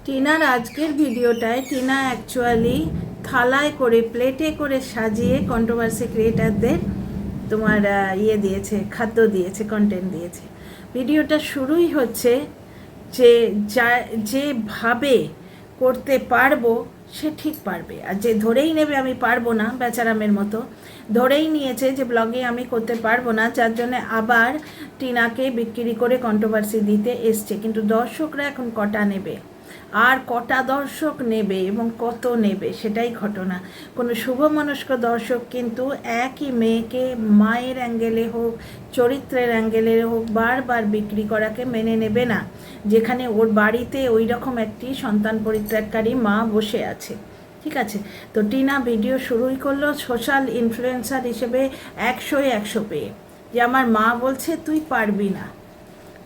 টিনার আজকের ভিডিওটায় টিনা অ্যাকচুয়ালি থালায় করে প্লেটে করে সাজিয়ে কন্ট্রোভার্সি ক্রিয়েটারদের তোমার দিয়েছে, খাদ্য দিয়েছে, কন্টেন্ট দিয়েছে। ভিডিওটা শুরুই হচ্ছে যে যেভাবে করতে পারবো সে ঠিক পারবে, আর যে ধরেই নেবে আমি পারবো না, বেচারামের মতো ধরেই নিয়েছে যে ব্লগে আমি করতে পারবো না, যার জন্য আবার টিনাকে বিক্রি করে কন্ট্রোভার্সি দিতে এসছে। কিন্তু দর্শকরা এখন কটা নেবে, আর কটা দর্শক নেবে এবং কত নেবে সেটাই ঘটনা। কোনো শুভমনস্ক দর্শক কিন্তু একই মেয়েকে মায়ের অ্যাঙ্গেলে হোক, চরিত্রের অ্যাঙ্গেলে হোক, বারবার বিক্রি করাকে মেনে নেবে না, যেখানে ওর বাড়িতে ওই রকম একটি সন্তান পরিত্যাগকারী মা বসে আছে। ঠিক আছে, তো টিনা ভিডিও শুরুই করলো সোশ্যাল ইনফ্লুয়েন্সার হিসেবে 100-100 পেয়ে, যে আমার মা বলছে তুই পারবি না।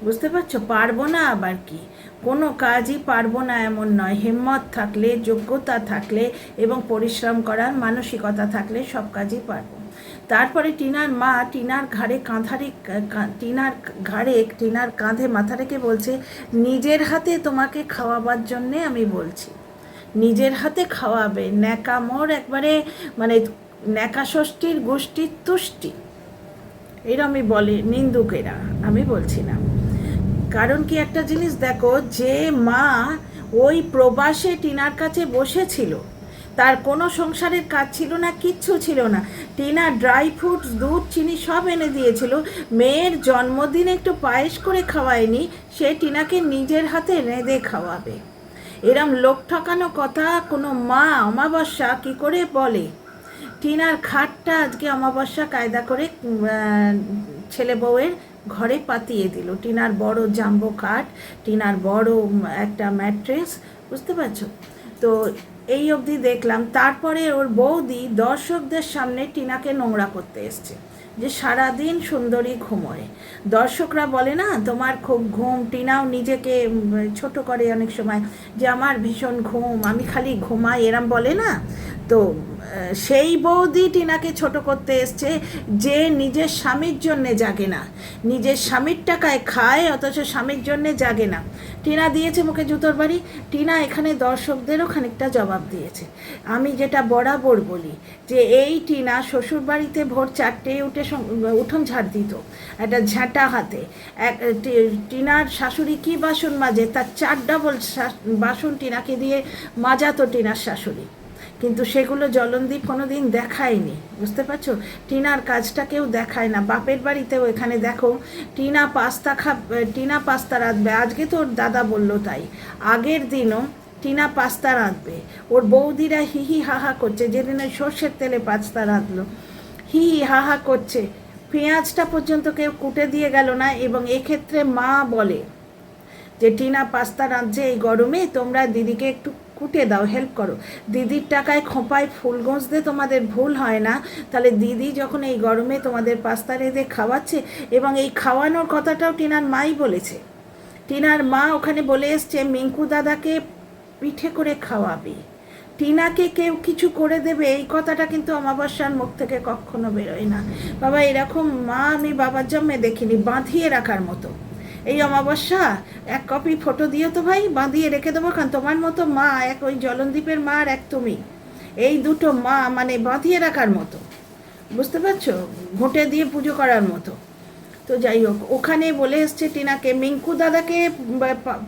বুঝতে পারছো, পারবো না আবার কি, কোনো কাজই পারবো না এমন নয়। হিম্মত থাকলে, যোগ্যতা থাকলে এবং পরিশ্রম করার মানসিকতা থাকলে সব কাজই পারবো। তারপরে টিনার মা টিনার টিনার কাঁধে মাথা রেখে বলছে, নিজের হাতে তোমাকে খাওয়াবার জন্যে আমি বলছি, নিজের হাতে খাওয়াবে। ন্যাকামোর একবারে, মানে ন্যাকা ষষ্ঠীর গোষ্ঠীর তুষ্টি এরমই বলে নিন্দুকেরা, আমি বলছি না। কারণ কি, একটা জিনিস দেখো, যে মা ওই প্রবাসে টিনার কাছে বসেছিল, তার কোনো সংসারের কাজ ছিল না, কিচ্ছু ছিল না। টিনা ড্রাই ফ্রুটস, দুধ, চিনি সব এনে দিয়েছিল। মেয়ের জন্মদিনে একটু পায়েস করে খাওয়ায়নি, সে টিনাকে নিজের হাতে রেঁধে খাওয়াবে। এরম লোক ঠকানো কথা কোনো মা অমাবস্যা কি করে বলে? টিনার খাটটা আজকে অমাবস্যা কায়দা করে ছেলে বউয়ের ঘরে পাতিয়ে দিল। টিনার বড় জাম্বো খাট, টিনার বড় একটা ম্যাট্রেস, বুঝতে পারছো তো? এই অবধি দেখলাম। তারপরে ওর বৌদি দর্শকদের সামনে টিনাকে নোংরা করতে এসছে, যে সারাদিন সুন্দরী ঘুমোয়। দর্শকরা বলে না তোমার খুব ঘুম, টিনাও নিজেকে ছোট করে অনেক সময়, যে আমার ভীষণ ঘুম, আমি খালি ঘুমাই, এরম বলে না। তো সেই বৌদি টিনাকে ছোট করতে এসছে, যে নিজের স্বামীর জন্যে জাগে না, নিজের স্বামীর টাকায় খায় অথচ স্বামীর জন্যে জাগে না। টিনা দিয়েছে মুখে জুতোর বাড়ি। টিনা এখানে দর্শকদেরও খানিকটা জবাব দিয়েছে। আমি যেটা বরাবর বলি, যে এই টিনা শ্বশুরবাড়িতে ভোর 4টেয় উঠে উঠোন ঝাড় দিত একটা ঝাঁটা হাতে। টিনার শাশুড়ি কি বাসন মাজে, তার 4 ডাবল বাসন টিনাকে দিয়ে মাজাতো টিনার শাশুড়ি, কিন্তু সেগুলো জলনদীপ কোনো দিন দেখায়নি। বুঝতে পারছো, টিনার কাজটা কেউ দেখায় না। বাপের বাড়িতেও এখানে দেখো, টিনা পাস্তা রাঁধবে, আজকে তো ওর দাদা বললো তাই, আগের দিনও টিনা পাস্তা রাঁধবে। ওর বৌদিরা হি হি হাহা করছে, যেদিন ওই সর্ষের তেলে পাস্তা রাঁধলো, হি হি হাহা করছে। পেঁয়াজটা পর্যন্ত কেউ কুটে দিয়ে গেল না। এবং এক্ষেত্রে মা বলে যে টিনা পাস্তা রাঁধছে এই গরমে, তোমরা দিদিকে একটু কুটে দাও, হেল্প করো। দিদির টাকায় খোঁপায় ফুল গোঁজতে তোমাদের ভুল হয় না? তাহলে দিদি যখন এই গরমে তোমাদের পাস্তা রেঁধে খাওয়াচ্ছে, এবং এই খাওয়ানোর কথাটাও টিনার মাই বলেছে। টিনার মা ওখানে বলে এসছে মিঙ্কু দাদাকে পিঠে করে খাওয়াবে, টিনাকে কেউ কিছু করে দেবে, এই কথাটা কিন্তু অমাবস্যার মুখ থেকে কখনো বেরোয় না। বাবা, এরকম মা আমি বাবার জন্মে দেখিনি, বাঁধিয়ে রাখার মতো। এই অমাবস্যা এক কপি ফটো দিও তো ভাই, বাঁধিয়ে রেখে দেবো। কারণ তোমার মতো মা, এক ওই জলনদীপের মা আর এক তুমি, এই দুটো মা মানে বাঁধিয়ে রাখার মতো। বুঝতে পারছো, ঘুঁটে দিয়ে পুজো করার মতো। তো যাই হোক, ওখানে বলে এসছে টিনাকে মিঙ্কু দাদাকে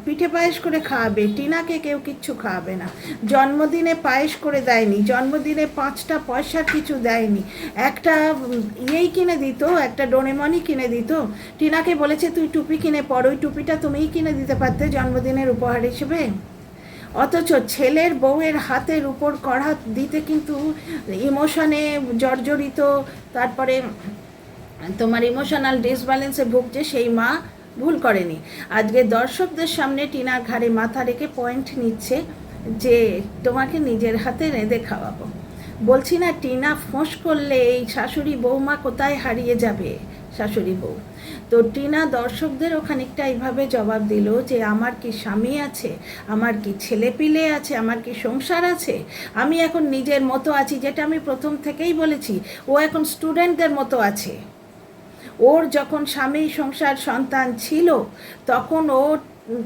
পিঠে পায়েস করে খাওয়াবে, টিনাকে কেউ কিচ্ছু খাওয়াবে না। জন্মদিনে পায়েস করে দেয়নি, জন্মদিনে 5টা পয়সার কিছু দেয়নি, একটা ইয়েই কিনে দিত, একটা ডোরেমনই কিনে দিত। টিনাকে বলেছে তুই টুপি কিনে পর, ওই টুপিটা তুমিই কিনে দিতে পারতে জন্মদিনের উপহার হিসেবে। অথচ ছেলের বউয়ের হাতের উপর কড়া দিতে কিন্তু ইমোশনে জর্জরিত, তারপরে তোমার ইমোশনাল ডিসব্যালেন্সে ভুগছে সেই মা ভুল করেনি। আজকে দর্শকদের সামনে টিনার ঘাড়ে মাথা রেখে পয়েন্ট নিচ্ছে যে তোমাকে নিজের হাতে রেঁধে খাওয়াবো। বলছি না, টিনা ফোঁস করলে এই শাশুড়ি বৌমা কোথায় হারিয়ে যাবে শাশুড়ি বউ। তো টিনা দর্শকদেরও খানিকটা এইভাবে জবাব দিল যে আমার কি স্বামী আছে, আমার কি ছেলেপিলে আছে, আমার কি সংসার আছে, আমি এখন নিজের মতো আছি, যেটা আমি প্রথম থেকেই বলেছি। ও এখন স্টুডেন্টদের মতো আছে। ওর যখন স্বামী সংসার সন্তান ছিল, তখন ও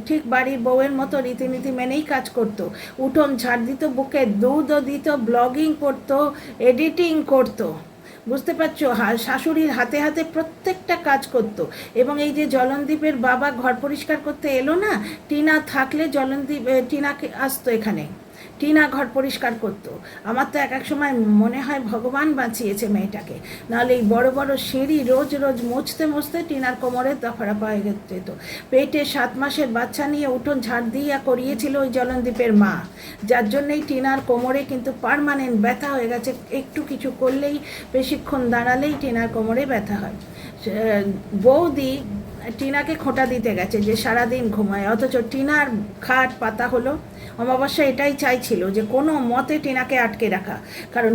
ঠিক বাড়ির বউয়ের মতো রীতিনীতি মেনেই কাজ করতো, উঠোন ঝাড় দিত, বুকে দুধও দিত, ব্লগিং করতো, এডিটিং করতো, বুঝতে পারছো, শাশুড়ির হাতে হাতে প্রত্যেকটা কাজ করত। এবং এই যে জলনদীপের বাবা ঘর পরিষ্কার করতে এলো না, টিনা থাকলে জলনদীপ টিনাকে আসতো এখানে, টিনা ঘর পরিষ্কার করতো। আমার তো এক এক সময় মনে হয় ভগবান বাঁচিয়েছে মেয়েটাকে, নাহলে এই বড় বড় সিঁড়ি রোজ রোজ মুছতে মুছতে টিনার কোমরের দফারাফা হয়ে যেত। পেটে 7 মাসের বাচ্চা নিয়ে উঠোন ঝাড় দিয়া করিয়েছিল ওই জলনদীপের মা, যার জন্যেই টিনার কোমরে কিন্তু পার্মানেন্ট ব্যথা হয়ে গেছে। একটু কিছু করলেই, বেশিক্ষণ দাঁড়ালেই টিনার কোমরে ব্যথা হয়। বৌদি টিনাকে খোঁটা দিতে গেছে যে সারাদিন ঘুমায়, অথচ টিনার খাট পাতা হলো। অমাবস্যা এটাই চাইছিল যে কোনো মতে টিনাকে আটকে রাখা, কারণ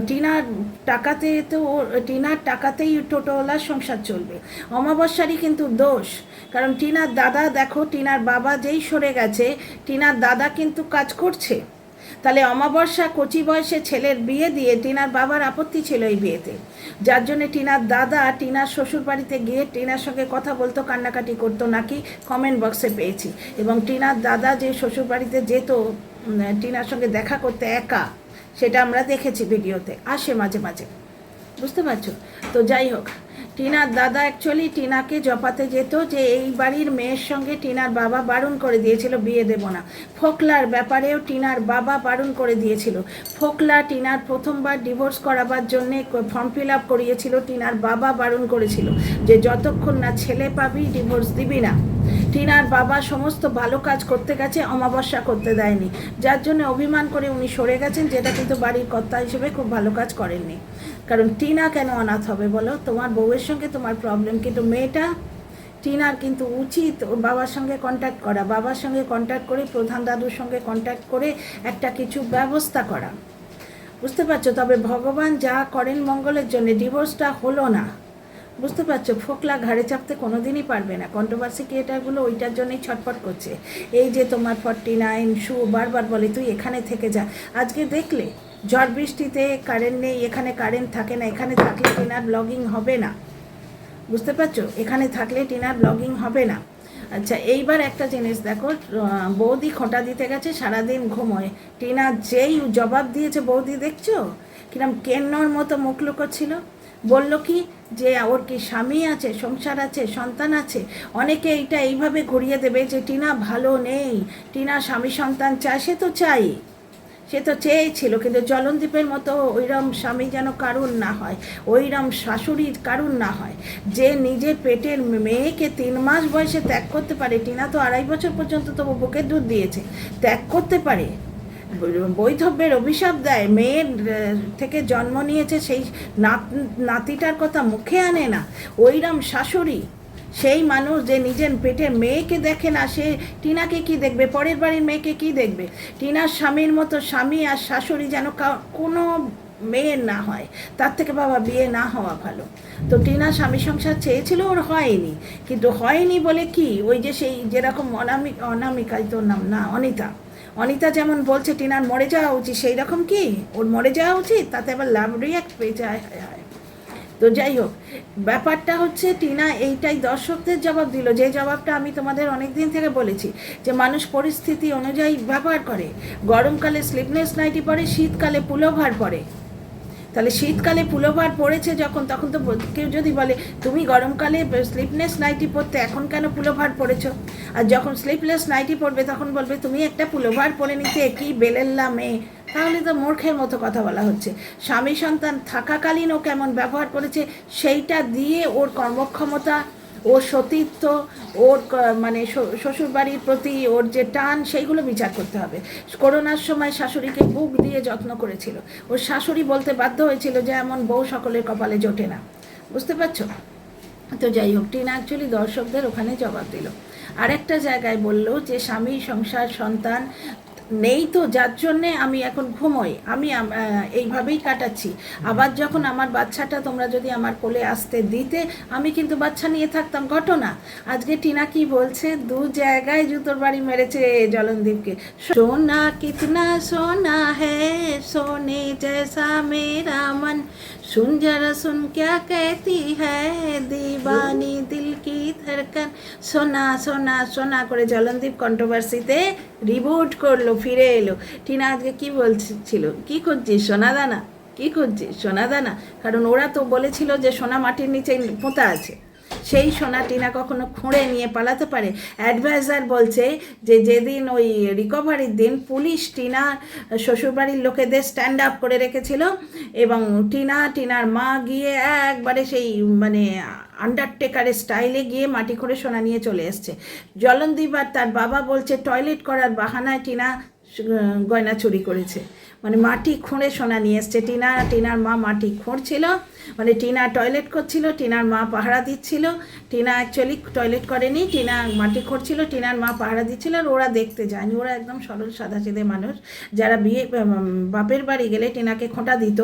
টিনার টাকাতেই টোটোওয়ালার সংসার চলবে। অমাবস্যারই কিন্তু দোষ, কারণ টিনার দাদা, দেখো টিনার বাবা যেই সরে গেছে, টিনার দাদা কিন্তু কাজ করছে। তাহলে অমাবস্যা কচি বয়সে ছেলের বিয়ে দিয়ে টিনার বাবার আপত্তি ছিল এই বিয়েতে, যার জন্য টিনার দাদা টিনার শ্বশুর বাড়িতে গিয়ে টিনার সঙ্গে কথা বলতো, কান্নাকাটি করতো নাকি কমেন্ট বক্সে পেয়েছি। এবং টিনার দাদা যে শ্বশুর বাড়িতে যেত টিনার সঙ্গে দেখা করতে একা, সেটা আমরা দেখেছি ভিডিওতে, আসে মাঝে মাঝে, বুঝতে পারছো। তো যাই হোক, টিনার দাদা অ্যাকচুয়ালি টিনাকে জপাতে যেত যে এই বাড়ির মেয়ের সঙ্গে টিনার বাবা বারণ করে দিয়েছিল বিয়ে দেব না। ফোকলার ব্যাপারেও টিনার বাবা বারণ করে দিয়েছিল। ফোকলা টিনার প্রথমবার ডিভোর্স করাবার জন্যে ফর্ম ফিল আপ করিয়েছিল, টিনার বাবা বারণ করেছিল যে যতক্ষণ না ছেলে পাবি ডিভোর্স দিবি না। টিনার বাবা সমস্ত ভালো কাজ করতে গেছে, অমাবস্যা করতে দেয়নি, যার জন্য অভিমান করে উনি সরে গেছেন, যেটা কিন্তু বাড়ির কর্তা হিসেবে খুব ভালো কাজ করেননি। কারণ টিনা কেন অনাথ হবে বলো, তোমার বউয়ের সঙ্গে তোমার প্রবলেম, কিন্তু মেয়েটা টিনার কিন্তু উচিত ওর বাবার সঙ্গে কন্ট্যাক্ট করা, বাবার সঙ্গে কন্ট্যাক্ট করে, প্রধান দাদুর সঙ্গে কন্ট্যাক্ট করে একটা কিছু ব্যবস্থা করা, বুঝতে পারছো। তবে ভগবান যা করেন মঙ্গলের জন্য, ডিভোর্সটা হলো না, বুঝতে পারছো। ফোকলা ঘাড়ে চাপতে কোনো দিনই পারবে না। কন্ট্রোভার্সি ক্রিয়েটারগুলো ওইটার জন্যই ছটফট করছে। এই যে তোমার 49 শু বারবার বলে তুই এখানে থেকে যা। আজকে দেখলে ঝড় বৃষ্টিতে কারেন্ট নেই, এখানে কারেন্ট থাকে না, এখানে থাকলে টিনার ব্লগিং হবে না, বুঝতে পারছো, এখানে থাকলে টিনার ব্লগিং হবে না। আচ্ছা, এইবার একটা জিনিস দেখো, বৌদি খোঁটা দিতে গেছে, সারাদিন ঘুমোয়। টিনা যেই জবাব দিয়েছে, বৌদি দেখছো কিরম কেন্নর মতো মুখ লুকোচ্ছিল। বলল কি যে ওর কি স্বামী আছে, সংসার আছে, সন্তান আছে। অনেকে এইটা এইভাবে ঘুরিয়ে দেবে যে টিনা ভালো নেই, টিনা স্বামী সন্তান চায়, সে তো চেয়েছিল, কিন্তু জলনদীপের মতো ওইরম স্বামী যেন কারুর না হয়, ওইরম শাশুড়ির কারুর না হয়, যে নিজের পেটের মেয়েকে 3 মাস বয়সে ত্যাগ করতে পারে। টিনা তো 2.5 বছর পর্যন্ত তবু বুকের দুধ দিয়েছে, ত্যাগ করতে পারে, বৈধব্যের অভিশাপ দেয়, মেয়ের থেকে জন্ম নিয়েছে, সেই নাতিটার কথা মুখে আনে না। ওইরম শাশুড়ি, সেই মানুষ যে নিজের পেটের মেয়েকে দেখে না, সে টিনাকে কি দেখবে, পরের বাড়ির মেয়েকে কি দেখবে। টিনার স্বামীর মতো স্বামী আর শাশুড়ি যেন কোনো মেয়ের না হয়, তার থেকে বাবা বিয়ে না হওয়া ভালো। তো টিনা স্বামী সংসার চেয়েছিল, ওর হয়নি, কিন্তু হয়নি বলে কি, ওই যে সেই যেরকম অনামিকাই তোর নাম না, অনিতা যেমন বলছে টিনার মরে যাওয়া উচিত, সেই রকম কি ওর মরে যাওয়া উচিত, তাতে আবার লাভ রিয়াক্ট পেয়ে যায়। তো যাই হোক, ব্যাপারটা হচ্ছে টিনা এইটাই দর্শকদের জবাব দিল, যে জবাবটা আমি তোমাদের অনেক দিন থেকে বলেছি, যে মানুষ পরিস্থিতি অনুযায়ী ব্যবহার করে। গরমকালে স্লিপলেস নাইটি পরে, শীতকালে পুলোভার পরে। তাহলে শীতকালে পুলোভার পড়েছে যখন, তখন তো কেউ যদি বলে তুমি গরমকালে স্লিপলেস নাইটি পরতে, এখন কেন পুলোভার পরেছো? আর যখন স্লিপলেস নাইটি পরবে তখন বলবে তুমি একটা পুলোভার পরে নিতে কি বেলেল্লা মেয়ে। তাহলে তো মূর্খের মতো কথা বলা হচ্ছে। স্বামী সন্তান থাকাকালীন ও কেমন ব্যবহার করেছে, সেইটা দিয়ে ওর কর্মক্ষমতা, ওর সতীত্ব, ওর মানে শ্বশুরবাড়ির প্রতি ওর যে টান, সেইগুলো বিচার করতে হবে। করোনার সময় শাশুড়িকে বুক দিয়ে যত্ন করেছিল, ওর শাশুড়ি বলতে বাধ্য হয়েছিল যে এমন বউ সকলের কপালে জোটে না, বুঝতে পারছো। তো যাই হোক, টিনা অ্যাকচুয়ালি দর্শকদের ওখানে জবাব দিল। আরেকটা জায়গায় বলল যে স্বামী সংসার সন্তান নেই তো, যার জন্যে আমি এখন ঘুমোই, আমি এইভাবেই কাটাচ্ছি। আবার যখন আমার বাচ্চাটা তোমরা যদি আমার কোলে আসতে দিতে, আমি কিন্তু বাচ্চা নিয়ে থাকতাম। ঘটনা আজকে টিনা কি বলছে, দু জায়গায় জুতোর বাড়ি মেরেছে জলনদীপকে। সোনা কিতনা সোনা হ্যাঁ সোনে জैसा मेरा मन सुन जरा सुन क्या कहती है दीवानी दिल की धड़कन সোনা সোনা সোনা করে জলনদীপ কন্ট্রোভার্সিতে রিবুট করলো, ফিরে এলো। টিনা আজকে কি বলছিল, কি করছিস সোনাদানা, কি করছিস সোনাদানা, কারণ ওরা তো বলেছিল যে সোনা মাটির নিচে পোঁতা আছে, সেই সোনা টিনা কখনো খুঁড়ে নিয়ে পালাতে পারে? অ্যাডভাইজার বলছে যে যেদিন ওই রিকভারির দিন পুলিশ টিনা শ্বশুরবাড়ির লোকেদের স্ট্যান্ড আপ করে রেখেছিল, এবং টিনার মা গিয়ে একবারে সেই মানে আন্ডারটেকারের স্টাইলে গিয়ে মাটি খুঁড়ে সোনা নিয়ে চলে এসছে। জলনদীপ আর তার বাবা বলছে টয়লেট করার বাহানায় টিনা গয়না চুরি করেছে, মানে মাটি খুঁড়ে সোনা নিয়ে এসছে। টিনার মা মাটি খুঁড়ছিল, মানে টিনা টয়লেট করছিল, টিনার মা পাহারা দিচ্ছিল। টিনা অ্যাকচুয়ালি টয়লেট করেনি, টিনা মাটি খুঁড়ছিল, টিনার মা পাহারা দিচ্ছিল, আর ওরা দেখতে যায়নি। ওরা একদম সরল সাদাসিধে মানুষ, যারা বাপের বাড়ি গেলে টিনাকে খোঁটা দিত,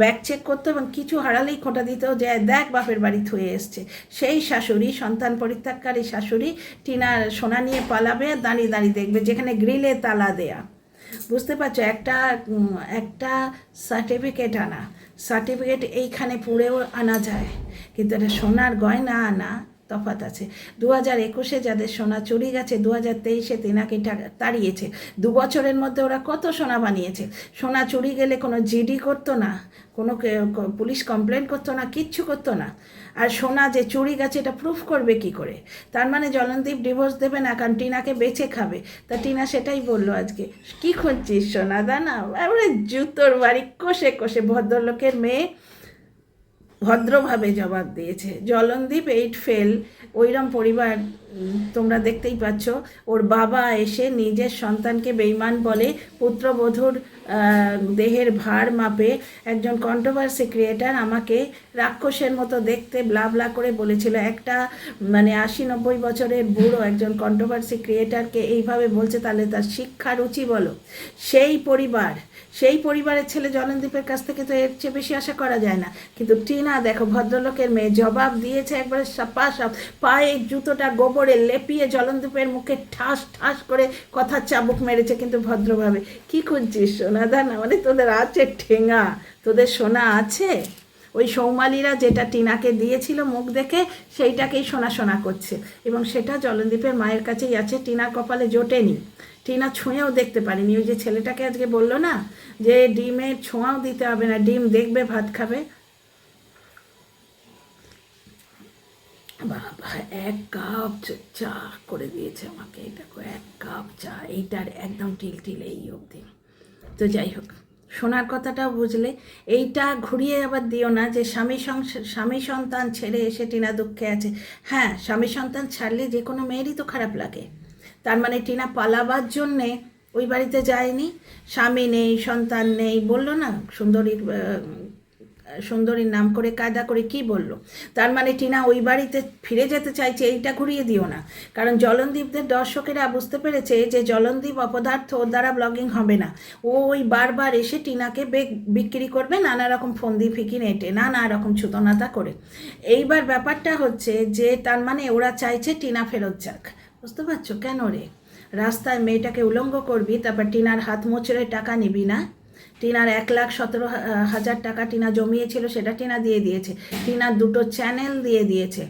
ব্যাগ চেক করতো, এবং কিছু হারালেই খোঁটা দিত যে দেখ বাপের বাড়ি থুয়ে এসছে। সেই শাশুড়ি, সন্তান পরিত্যাগকারী শাশুড়ি টিনার সোনা নিয়ে পালাবে আর দাঁড়িয়ে দাঁড়িয়ে দেখবে, যেখানে গ্রিলে তালা দেয়া। বুঝতে পারছো, একটা সার্টিফিকেট আনা, সার্টিফিকেট এইখানে পুড়েও আনা যায়, কিন্তু এটা সোনার গয়না আনা তফাৎ আছে। 2021-এ যাদের সোনা চুরি গেছে, 2023-এ তিনাকে তাড়িয়েছে। 2 বছরের মধ্যে ওরা কত সোনা বানিয়েছে। সোনা চুরি গেলে কোনো জিডি করতো না, কোনো পুলিশ কমপ্লেন করতো না, কিচ্ছু করতো না। আর সোনা যে চুরি গেছে এটা প্রুফ করবে কি করে? তার মানে জলনদীপ ডিভোর্স দেবে না, কারণ টিনাকে বেঁচে খাবে। তা টিনা সেটাই বললো আজকে, কি খুঁজছিস সোনা দানা, এবারে জুতোর বাড়ি কষে কষে ভদ্রলোকের মেয়ে ভদ্রভাবে জবাব দিয়েছে। জলনদীপ 8 ফেল, ওইরকম পরিবার তোমরা দেখতেই পাচ্ছ। ওর বাবা এসে নিজের সন্তানকে বেঈমান বলে, পুত্রবধূর দেহের ভার মাপে একজন কন্ট্রোভার্সি ক্রিয়েটার আমাকে রাক্ষসের মতো দেখতে ব্লা করে বলেছিল। একটা মানে 80-90 বছরের বুড়ো একজন কন্ট্রোভার্সি ক্রিয়েটারকে এইভাবে বলছে, তাহলে তার শিক্ষা রুচি বলো। সেই পরিবারের ছেলে জলনদীপের কাছ থেকে তো এর চেয়ে বেশি আশা করা যায় না। কিন্তু টিনা দেখো, ভদ্রলোকের মেয়ে জবাব দিয়েছে একবারে সাপাসাপ, পায়ে জুতোটা গোবরে লেপিয়ে জলনদীপের মুখে ঠাস ঠাস করে কথার চাবুক মেরেছে, কিন্তু ভদ্রভাবে। কি খুঁজছিস সোনা দানা, মানে তোদের আছে ঠেঙা, তোদের সোনা আছে। ওই সৌমালিরা যেটা টিনাকে দিয়েছিল মুখ দেখে, সেইটাকেই সোনা করছে, এবং সেটা জলনদীপের মায়ের কাছেই আছে। টিনার কপালে জোটেনি, টিনা ছুঁয়েও দেখতে পারিনি। ওই যে ছেলেটাকে আজকে বললো না যে ডিমের ছোঁয়াও দিতে হবে না, ডিম দেখবে ভাত খাবে। বাবা 1 কাপ চা করে দিয়েছে আমাকে, এটা 1 কাপ চা, এইটার একদম টিল এই অবধি। তো যাই হোক, শোনার কথাটাও বুঝলে। এইটা ঘুরিয়ে আবার দিও না যে স্বামী সন্তান ছেড়ে এসে টিনা দুঃখে আছে। হ্যাঁ, স্বামী সন্তান ছাড়লে যে কোনো মেয়েরই তো খারাপ লাগে। তার মানে টিনা পালাবার জন্যে ওই বাড়িতে যায়নি, স্বামী নেই, সন্তান নেই, বললো না সুন্দরীর নাম করে কায়দা করে কি বলল। তার মানে টিনা ওই বাড়িতে ফিরে যেতে চাইছে, এইটা ঘুরিয়ে দিও না। কারণ জলনদীপদের দর্শকেরা বুঝতে পেরেছে যে জলনদীপ অপদার্থ, ওর দ্বারা ব্লগিং হবে না। ও ওই বারবার এসে টিনাকে বিক্রি করবে নানা রকম ফন্দি ফিকি নেটে, নানা রকম ছুতনাতা করে। এইবার ব্যাপারটা হচ্ছে যে তার মানে ওরা চাইছে টিনা ফেরত যাক। বুঝতে পারছো কেন রে? রাস্তায় মেয়েটাকে উলঙ্গ করবি, তারপর টিনার হাত মোচড়ে টাকা নিবি না? টিনার 1,17,000 টাকা টিনা জমিয়েছিল, সেটা টিনা দিয়ে দিয়েছে। টিনার 2টো চ্যানেল দিয়ে দিয়েছে।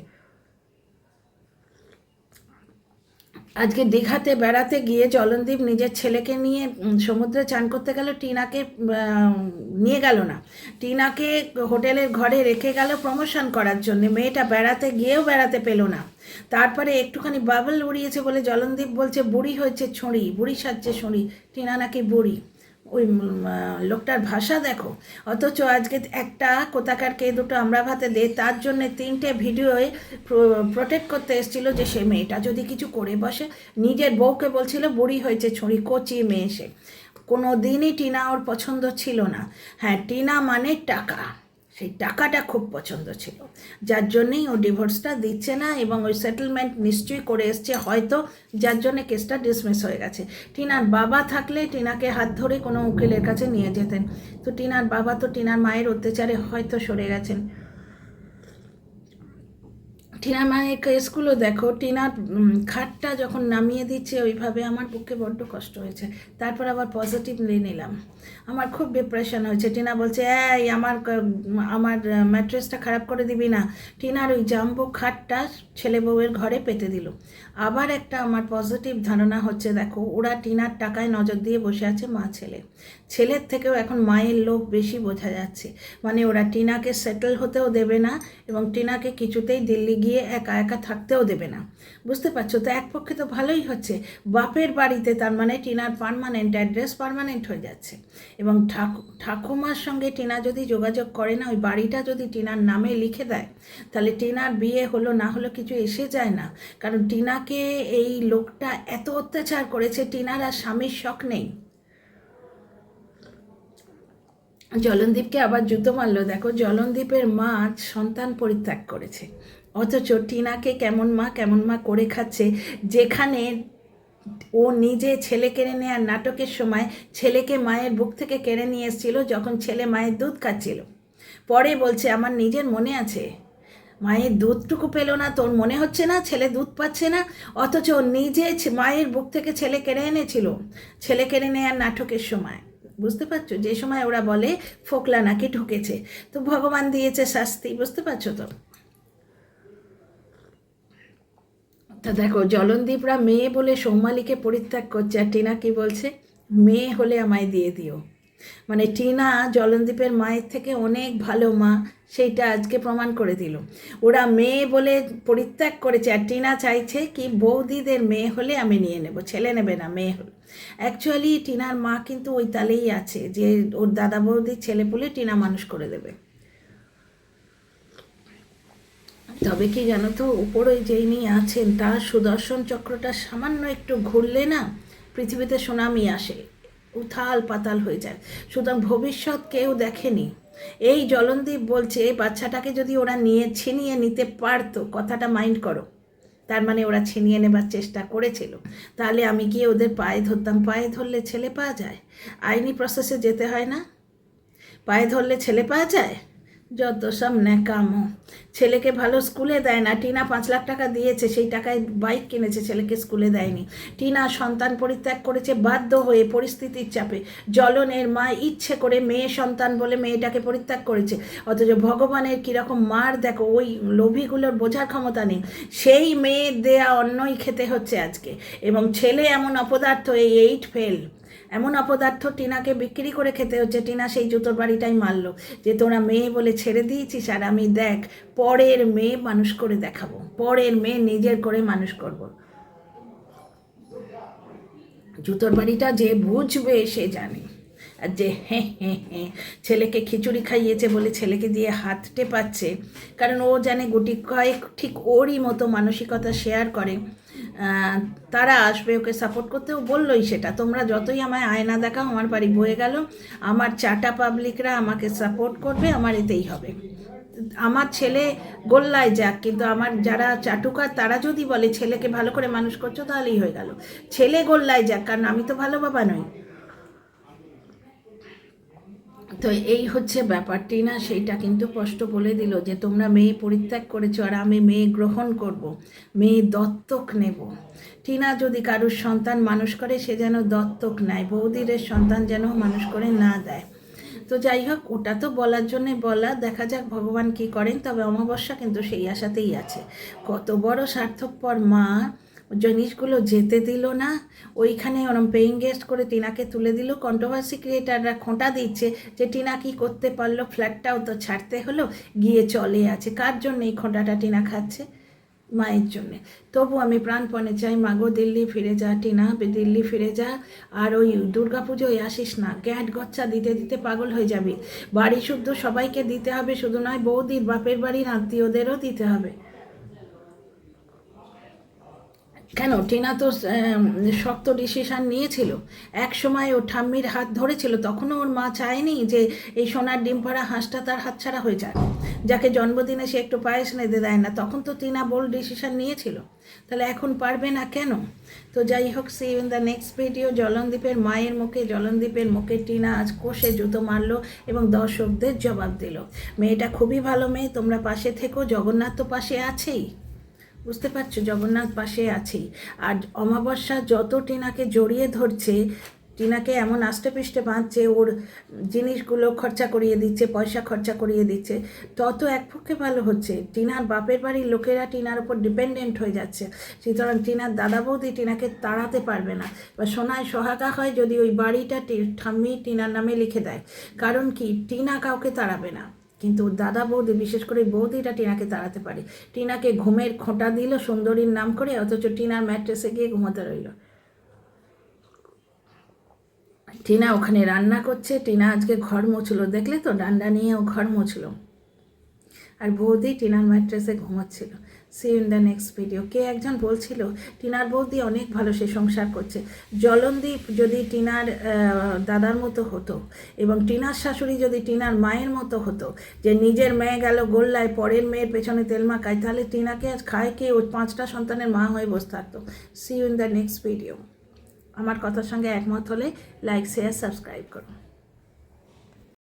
আজকে দীঘাতে বেড়াতে গিয়ে জলনদীপ নিজের ছেলেকে নিয়ে সমুদ্রে চান করতে গেল, টিনাকে নিয়ে গেল না। টিনাকে হোটেলের ঘরে রেখে গেল প্রমোশন করার জন্য। মেয়েটা বেড়াতে গিয়েও বেড়াতে পেল না। তারপরে একটুখানি বাবল উড়িয়েছে বলে জলনদীপ বলছে বুড়ি হয়েছে ছুঁড়ি, বুড়ি সাজছে ছুঁড়ি, টিনা নাকি বুড়ি। ওই লোকটার ভাষা দেখো। অথচ আজকে একটা কোথাকারকে 2টো আমরা ভাতে দে, তার জন্য 3টে ভিডিওয়ে প্রোটেক্ট করতে এসেছিলো যে সে মেয়েটা যদি কিছু করে বসে। নিজের বউকে বলছিল বুড়ি হয়েছে ছুঁড়ি, কচি মেয়ে সে। কোনো দিনই টিনা ওর পছন্দ ছিল না। হ্যাঁ, টিনা মানে টাকা, সেই টাকাটা খুব পছন্দ ছিল, যার জন্যেই ও ডিভোর্সটা দিচ্ছে না, এবং ওই সেটেলমেন্ট নিশ্চয়ই করে এসছে হয়তো, যার জন্যে কেসটা ডিসমিস হয়ে গেছে। টিনার বাবা থাকলে টিনাকে হাত ধরে কোনো উকিলের কাছে নিয়ে যেতেন, তো টিনার বাবা তো টিনার মায়ের অত্যাচারে হয়তো সরে গেছেন। টিনার মায়ের কেসগুলো দেখো, টিনার খাটটা যখন নামিয়ে দিচ্ছে ওইভাবে, আমার পক্ষে বড্ড কষ্ট হয়েছে। তারপর আবার পজিটিভলি নিলাম, আমার খুব ডিপ্রেশন হয়েছে। টিনা বলছে এই আমার ম্যাট্রেসটা খারাপ করে দিবি না। টিনার ওই জাম্বো খাটটা ছেলে বউয়ের ঘরে পেতে দিল। আবার একটা আমার পজিটিভ ধারণা হচ্ছে, দেখো ওরা টিনার টাকায় নজর দিয়ে বসে আছে মা ছেলে। ছেলের থেকেও এখন মায়ের লোভ বেশি বোঝা যাচ্ছে, মানে ওরা টিনাকে সেটেল হতেও দেবে না, এবং টিনাকে কিছুতেই দিল্লি গিয়ে একা একা থাকতেও দেবে না। বুঝতে পারছো তো? এক পক্ষে তো ভালোই হচ্ছে, বাপের বাড়িতে, তার মানে টিনার পার্মানেন্ট অ্যাড্রেস পার্মানেন্ট হয়ে যাচ্ছে। এবং ঠাকুমার সঙ্গে টিনা যদি যোগাযোগ করে না, ওই বাড়িটা যদি টিনার নামে লিখে দেয়, তাহলে টিনার বিয়ে হলো না হলো কিছু এসে যায় না। কারণ টিনাকে এই লোকটা এত অত্যাচার করেছে, টিনার আর স্বামীর শখ নেই। জলনদীপকে আবার জুতো মারলো। দেখো, জলনদীপের মা সন্তান পরিত্যাগ করেছে, অথচ টিনাকে কেমন মা করে খাচ্ছে। যেখানে ও নিজে ছেলে কেড়ে নেওয়ার নাটকের সময় ছেলেকে মায়ের বুক থেকে কেড়ে নিয়ে এসেছিল, যখন ছেলে মায়ের দুধ খাচ্ছিল। পরে বলছে আমার নিজের মনে আছে, মায়ের দুধটুকু পেলো না, তোর মনে হচ্ছে না ছেলে দুধ পাচ্ছে না? অথচ নিজে মায়ের বুক থেকে ছেলে কেড়ে এনেছিল ছেলে কেড়ে নেওয়ার নাটকের সময়। বুঝতে পারছো? যে সময় ওরা বলে ফোকলা নাকি ঢুকেছে, তো ভগবান দিয়েছে শাস্তি। বুঝতে পারছো তো? তা দেখো, জলনদীপরা মেয়ে বলে সৌমালিকে পরিত্যাগ করছে, আর টিনা কি বলছে, মেয়ে হলে আমায় দিয়ে দিও। মানে টিনা জলনদীপের মায়ের থেকে অনেক ভালো মা, সেইটা আজকে প্রমাণ করে দিল। ওরা মেয়ে বলে পরিত্যাগ করেছে, আর টিনা চাইছে কি বৌদিদের মেয়ে হলে আমি নিয়ে নেব, ছেলে নেবে না, মেয়ে হলে। অ্যাকচুয়ালি টিনার মা কিন্তু ওই তালেই আছে যে ওর দাদা বৌদির ছেলে বলে টিনা মানুষ করে দেবে। তবে কি জানো তো, উপরে যেই নিয়ে আছেন তার সুদর্শন চক্রটা সামান্য একটু ঘুরলে না, পৃথিবীতে সুনামি আসে, উথাল পাতাল হয়ে যায়। সুতরাং ভবিষ্যৎ কেউ দেখেনি। এই জলনদীপ বলছে বাচ্চাটাকে যদি ওরা ছিনিয়ে নিতে পারতো, কথাটা মাইন্ড করো, তার মানে ওরা ছিনিয়ে নেবার চেষ্টা করেছিল, তাহলে আমি গিয়ে ওদের পায়ে ধরতাম। পায়ে ধরলে ছেলে পাওয়া যায়? আইনি প্রসেসে যেতে হয় না? পায়ে ধরলে ছেলে পাওয়া যায়? যত সব ন্যাকামো। ছেলেকে ভালো স্কুলে দেয় না। টিনা 5 লাখ টাকা দিয়েছে, সেই টাকায় বাইক কিনেছে, ছেলেকে স্কুলে দেয়নি। টিনা সন্তান পরিত্যাগ করেছে বাধ্য হয়ে, পরিস্থিতির চাপে। জলনের মা ইচ্ছে করে মেয়ে সন্তান বলে মেয়েটাকে পরিত্যাগ করেছে, অথচ ভগবানের কীরকম মার দেখো, ওই লোভীগুলোর বোঝার ক্ষমতা নেই। সেই মেয়ের দেয়া অন্নই খেতে হচ্ছে আজকে। এবং ছেলে এমন অপদার্থ, এই 8 ফেল এমন অপদার্থ, টিনাকে বিক্রি করে খেতে হচ্ছে। টিনা সেই জুতোর বাড়িটাই মারলো, যে তোরা মেয়ে বলে ছেড়ে দিয়েছিস, আর আমি দেখ পরের মেয়ে মানুষ করে দেখাবো, পরের মেয়ে নিজের করে মানুষ করব। জুতোর বাড়িটা যে বুঝবে সে জানে। আর যে ছেলেকে খিচুড়ি খাইয়েছে বলে ছেলেকে দিয়ে হাত টেপাচ্ছে, কারণ ও জানে গুটি কয়েক ঠিক ওরই মতো মানসিকতা শেয়ার করে, তারা আসবে ওকে সাপোর্ট করতে। ও বললোই সেটা, তোমরা যতই আমায় আয়না দেখাও, আমার বাড়ি বয়ে গেল, আমার চাটা পাবলিকরা আমাকে সাপোর্ট করবে, আমার এতেই হবে। আমার ছেলে গোল্লায় যাক, কিন্তু আমার যারা চাটুকার তারা যদি বলে ছেলেকে ভালো করে মানুষ করছো, তাহলেই হয়ে গেল। ছেলে গোল্লায় যাক, কারণ আমি তো ভালো বাবা নই। তো এই হচ্ছে ব্যাপারটি না, সেইটা কিন্তু স্পষ্ট বলে দিল যে তোমরা মেয়ে পরিত্যাগ করেছো, আর আমি মেয়ে গ্রহণ করব, মেয়ে দত্তক নেব। টিনা যদি কারুর সন্তান মানুষ করে, সে যেন দত্তক নেয়, বৌদিরের সন্তান যেন মানুষ করে না দেয়। তো যাই হোক, ওটা তো বলার জন্যে বলা, দেখা যাক ভগবান কি করেন। তবে অমাবস্যা কিন্তু সেই আশাতেই আছে। কত বড় স্বার্থপর মা, জিনিসগুলো যেতে দিল না, ওইখানে ওরম পেইং গেস্ট করে টিনাকে তুলে দিল। কন্ট্রোভার্সি ক্রিয়েটাররা খোঁটা দিচ্ছে যে টিনা কি করতে পারলো, ফ্ল্যাটটাও তো ছাড়তে হলো, গিয়ে চলে আছে। কার জন্য এই খোঁটাটা টিনা খাচ্ছে? মায়ের জন্যে। তবু আমি প্রাণপণে চাই, মাগো দিল্লি ফিরে যা টিনা, দিল্লি ফিরে যা। আর ওই দুর্গাপুজোয় আসিস না, গ্যাট গচ্ছা দিতে দিতে পাগল হয়ে যাবি। বাড়ি শুদ্ধ সবাইকে দিতে হবে, শুধু নয় বৌদির বাপের বাড়ির আত্মীয়দেরও দিতে হবে। কেন টিনা তো শক্ত ডিসিশান নিয়েছিল, এক সময় ও ঠাম্মির হাত ধরেছিল, তখনও ওর মা চায়নি যে এই সোনার ডিম পাড়া হাঁসটা তার হাতছাড়া হয়ে যায়, যাকে জন্মদিনে সে একটু পায়েস নেতে দেয় না, তখন তো টিনা বোল্ড ডিসিশান নিয়েছিল, তাহলে এখন পারবে না কেন? তো যাই হোক, see in the next video. জলনদীপের মায়ের মুখে, জলনদীপের মুখে টিনা আজ কষে জুতো মারলো এবং দর্শকদের জবাব দিল। মেয়েটা খুবই ভালো মেয়ে, তোমরা পাশে থেকো, জগন্নাথ তো পাশে আছেই, বুঝতে পারছো, জগন্নাথ পাশে আছেই। আর অমাবস্যা যত টিনাকে জড়িয়ে ধরছে, টিনাকে এমন আষ্টেপৃষ্টে বাঁধছে, ওর জিনিসগুলো খরচা করিয়ে দিচ্ছে, পয়সা খরচা করিয়ে দিচ্ছে, তত এক পক্ষে ভালো হচ্ছে। টিনার বাপের বাড়ির লোকেরা টিনার উপর ডিপেন্ডেন্ট হয়ে যাচ্ছে, সুতরাং টিনার দাদা বৌদি টিনাকে তাড়াতে পারবে না। বা সোনায় সোহাগা হয় যদি ওই বাড়িটা ঠাম্মি টিনার নামে লিখে দেয়, কারণ কি টিনা কাউকে তাড়াবে না, কিন্তু দাদা বৌদি, বিশেষ করে বৌদিটা টিনাকে তাড়াতে পারে। টিনাকে ঘুমের খোঁটা দিল সুন্দরীর নাম করে, অথচ টিনার ম্যাট্রেসে গিয়ে ঘুমোতে রইল। টিনা ওখানে রান্না করছে, টিনা আজকে ঘর মুছলো, দেখলে তো, ডান্ডা নিয়ে ও ঘর মুছলো, আর বৌদি টিনার ম্যাট্রেসে ঘুমোচ্ছিল। See in the next video. কে একজন বলছিল টিনার বৌদি অনেক ভালো, সে সংসার করছে। জলনদীপ যদি টিনার দাদার মতো হতো, এবং টিনার শাশুড়ি যদি টিনার মায়ের মতো হতো, যে নিজের মেয়ে গেল গোল্লায়, পরের মেয়ের পেছনে তেল মাখায়, তাহলে টিনাকে আজ খায় কে ও 5টা সন্তানের মা হয়ে বসে থাকতো। See in the next video. আমার কথার সঙ্গে একমত হলে লাইক, শেয়ার, সাবস্ক্রাইব করুন।